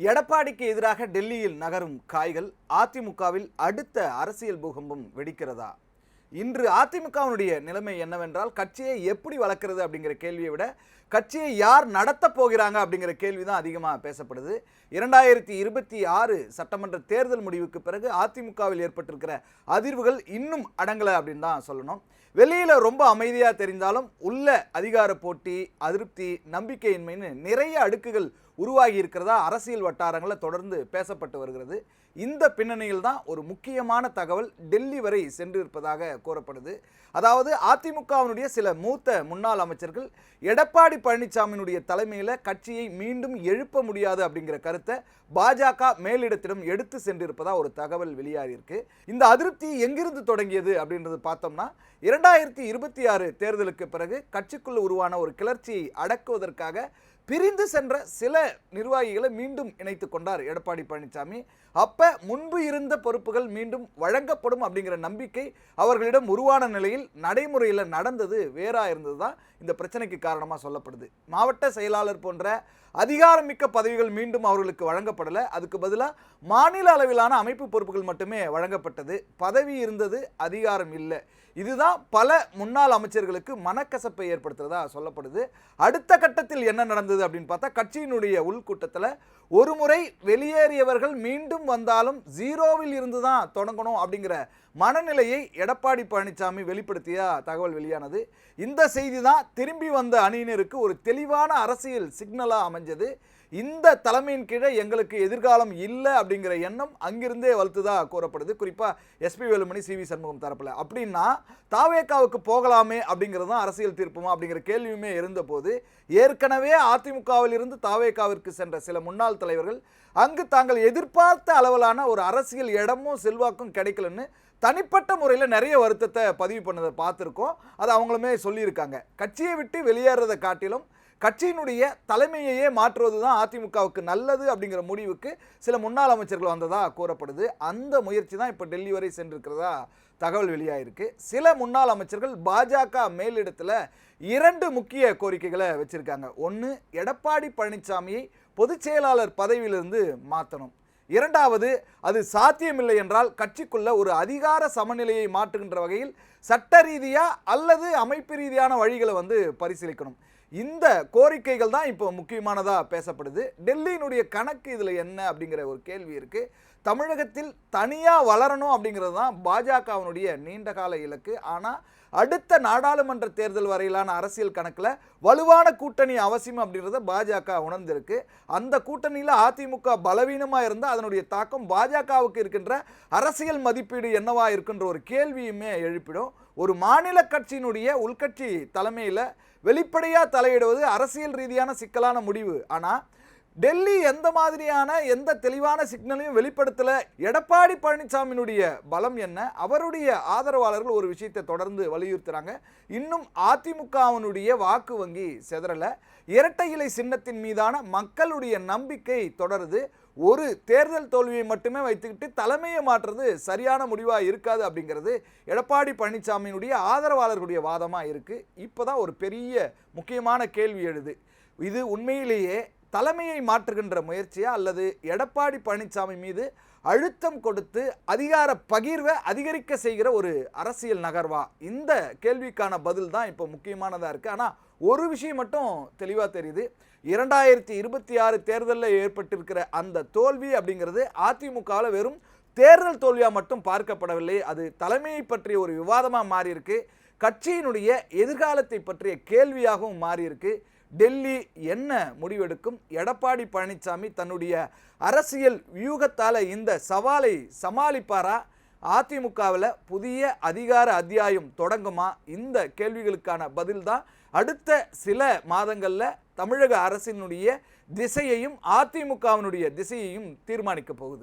எடப்பாடிக்கு எதிராக டெல்லியில் நகரும் காய்கள் அதிமுகவில் அடுத்த அரசியல் பூகம்பம் வெடிக்கிறதா? இன்று அதிமுகவினுடைய நிலைமை என்னவென்றால், கட்சியை எப்படி வளர்க்கிறது அப்படிங்கிற கேள்வியை விட கட்சியை யார் நடத்த போகிறாங்க அப்படிங்கிற கேள்வி தான் அதிகமாக பேசப்படுது. 2026 சட்டமன்ற தேர்தல் முடிவுக்கு பிறகு அதிமுகவில் ஏற்பட்டிருக்கிற அதிர்வுகள் இன்னும் அடங்கலை அப்படின்னு தான் சொல்லணும். வெளியில் ரொம்ப அமைதியாக தெரிந்தாலும் உள்ள அதிகார போட்டி, அதிருப்தி, நம்பிக்கையின்மைன்னு நிறைய அடுக்குகள் உருவாகி இருக்கிறதா அரசியல் வட்டாரங்களில் தொடர்ந்து பேசப்பட்டு வருகிறது. இந்த பின்னணியில் தான் ஒரு முக்கியமான தகவல் டெல்லி வரை சென்றிருப்பதாக கூறப்படுது. அதாவது அதிமுகவினுடைய சில மூத்த முன்னாள் அமைச்சர்கள் எடப்பாடி பழனிசாமியினுடைய தலைமையில் கட்சியை மீண்டும் எழுப்ப முடியாது அப்படிங்கிற கருத்தை பாஜக மேலிடத்திடம் எடுத்து சென்றிருப்பதா ஒரு தகவல் வெளியாகியிருக்கு. இந்த அதிருப்தி எங்கிருந்து தொடங்கியது அப்படின்றது பார்த்தோம்னா, 2026 தேர்தலுக்கு பிறகு கட்சிக்குள் உருவான ஒரு கிளர்ச்சியை அடக்குவதற்காக பிரிந்து சென்ற சில நிர்வாகிகளை மீண்டும் இணைத்து கொண்டார் எடப்பாடி பழனிசாமி. அப்ப முன்பு இருந்த பொறுப்புகள் மீண்டும் வழங்கப்படும் அப்படிங்கிற நம்பிக்கை அவர்களிடம் உருவான நிலையில் நடைமுறையில் நடந்தது வேறா இருந்தது தான் இந்த பிரச்சனைக்கு காரணமாக சொல்லப்படுது. மாவட்ட செயலாளர் போன்ற அதிகாரமிக்க பதவிகள் மீண்டும் அவர்களுக்கு வழங்கப்படலை. அதுக்கு பதிலாக மாநில அளவிலான அமைப்பு பொறுப்புகள் மட்டுமே வழங்கப்பட்டது. பதவி இருந்தது, அதிகாரம் இல்லை. இதுதான் பல முன்னாள் அமைச்சர்களுக்கு மனக்கசப்பை ஏற்படுத்துறதா சொல்லப்படுது. அடுத்த கட்டத்தில் என்ன நடந்தது அப்படின்னு பார்த்தா, கட்சியினுடைய உள்கூட்டத்தில் ஒரு முறை வெளியேறியவர்கள் மீண்டும் வந்தாலும் ஜீரோவில் இருந்து தான் தொடங்கணும் அப்படிங்கிற மனநிலையை எடப்பாடி பழனிசாமி வெளிப்படுத்திய தகவல் வெளியானது. இந்த செய்தி தான் திரும்பி வந்த அணியினருக்கு ஒரு தெளிவான அரசியல் சிக்னலாக அமைஞ்சது. இந்த தலைமையின் கீழே எங்களுக்கு எதிர்காலம் இல்லை அப்படிங்கிற எண்ணம் அங்கிருந்தே வலுத்துதான் கூறப்படுது. குறிப்பாக SP Velumani, C V Shanmugam தரப்பில். அப்படின்னா தாவேகாவுக்கு போகலாமே அப்படிங்கிறது தான் அரசியல் தீர்ப்புமா அப்படிங்கிற கேள்வியுமே இருந்தபோது, ஏற்கனவே அதிமுகவில் இருந்து தாவேகாவிற்கு சென்ற சில முன்னாள் தலைவர்கள் அங்கு தாங்கள் எதிர்பார்த்த அளவிலான ஒரு அரசியல் இடமும் செல்வாக்கும் கிடைக்கலன்னு தனிப்பட்ட முறையில் நிறைய வருத்தத்தை பதிவு பண்ணதை பார்த்துருக்கோம். அது அவங்களுமே சொல்லியிருக்காங்க. கட்சியை விட்டு வெளியேறதை காட்டிலும் கட்சியினுடைய தலைமையையே மாற்றுவது தான் அதிமுகவுக்கு நல்லது அப்படிங்கிற முடிவுக்கு சில முன்னாள் அமைச்சர்கள் வந்ததா கூறப்படுது. அந்த முயற்சி தான் இப்போ டெல்லி வரை சென்றிருக்கிறதா தகவல் வெளியாயிருக்கு. சில முன்னாள் அமைச்சர்கள் பாஜக மேலிடத்தில் 2 முக்கிய கோரிக்கைகளை வச்சிருக்காங்க. ஒன்று, எடப்பாடி பழனிசாமியை பொதுச் செயலாளர் பதவியிலிருந்து மாற்றணும். இரண்டாவது, அது சாத்தியமில்லை என்றால் கட்சிக்குள்ள ஒரு அதிகார சமநிலையை மாற்றுகின்ற வகையில் சட்ட ரீதியா அல்லது அமைப்பு ரீதியான வழிகளை பரிசீலிக்கணும். இந்த கோரிக்கைகள் தான் இப்போ முக்கியமானதாக பேசப்படுது. டெல்லியினுடைய கணக்கு இதில் என்ன அப்படிங்கிற ஒரு கேள்வி இருக்குது. தமிழகத்தில் தனியாக வளரணும் அப்படிங்கிறது தான் பாஜகவினுடைய நீண்டகால இலக்கு. ஆனால் அடுத்த நாடாளுமன்ற தேர்தல் வரையிலான அரசியல் கணக்கில் வலுவான கூட்டணி அவசியம் அப்படின்றத பாஜக உணர்ந்திருக்கு. அந்த கூட்டணியில் அதிமுக பலவீனமாக இருந்தால் அதனுடைய தாக்கம் பாஜகவுக்கு இருக்கின்ற அரசியல் மதிப்பீடு என்னவா இருக்குன்ற ஒரு கேள்வியுமே எழுப்பிடும். ஒரு மாநில கட்சியினுடைய உள்கட்சி தலைமையில் வெளிப்படையாக தலையிடுவது அரசியல் ரீதியான சிக்கலான முடிவு. ஆனால் டெல்லி எந்த தெளிவான சிக்னலையும் வெளிப்படுத்தல. எடப்பாடி பழனிசாமியினுடைய பலம் என்ன, அவருடைய ஆதரவாளர்கள் ஒரு விஷயத்தை தொடர்ந்து வலியுறுத்துறாங்க. இன்னும் அதிமுகவினுடைய வாக்கு வங்கி செதறல. இரட்டை இலை சின்னத்தின் மீதான மக்களுடைய நம்பிக்கை தொடருது. ஒரு தேர்தல் தோல்வியை மட்டுமே வைத்துக்கிட்டு தலைமையை மாற்றுறது சரியான முடிவாக இருக்காது அப்படிங்கிறது எடப்பாடி பழனிசாமியினுடைய ஆதரவாளர்களுடைய வாதமாக இருக்குது. இப்போ தான் ஒரு பெரிய முக்கியமான கேள்வி எழுது. இது உண்மையிலேயே தலைமையை மாற்றுகின்ற முயற்சியா அல்லது எடப்பாடி பழனிசாமி மீது அழுத்தம் கொடுத்து அதிகார பகிர்வை அதிகரிக்க செய்கிற ஒரு அரசியல் நகர்வா? இந்த கேள்விக்கான பதில் தான் இப்போ முக்கியமானதாக இருக்குது. ஆனால் ஒரு விஷயம் மட்டும் தெளிவாக தெரியுது. 2026 தேர்தலில் ஏற்பட்டிருக்கிற அந்த தோல்வி அப்படிங்கிறது அதிமுகவில் வெறும் தேர்தல் தோல்வியாக மட்டும் பார்க்கப்படவில்லை. அது தலைமையை பற்றிய ஒரு விவாதமாக மாறியிருக்கு. கட்சியினுடைய எதிர்காலத்தை பற்றிய கேள்வியாகவும் மாறியிருக்கு. டெல்லி என்ன முடிவெடுக்கும்? எடப்பாடி பழனிசாமி தன்னுடைய அரசியல் வியூகத்தால் இந்த சவாலை சமாளிப்பாரா? அதிமுகவில் புதிய அதிகார அத்தியாயம் தொடங்குமா? இந்த கேள்விகளுக்கான பதில் தான் அடுத்த சில மாதங்களில் தமிழக அரசினுடைய திசையையும் அதிமுகவினுடைய திசையையும் தீர்மானிக்க போகுது.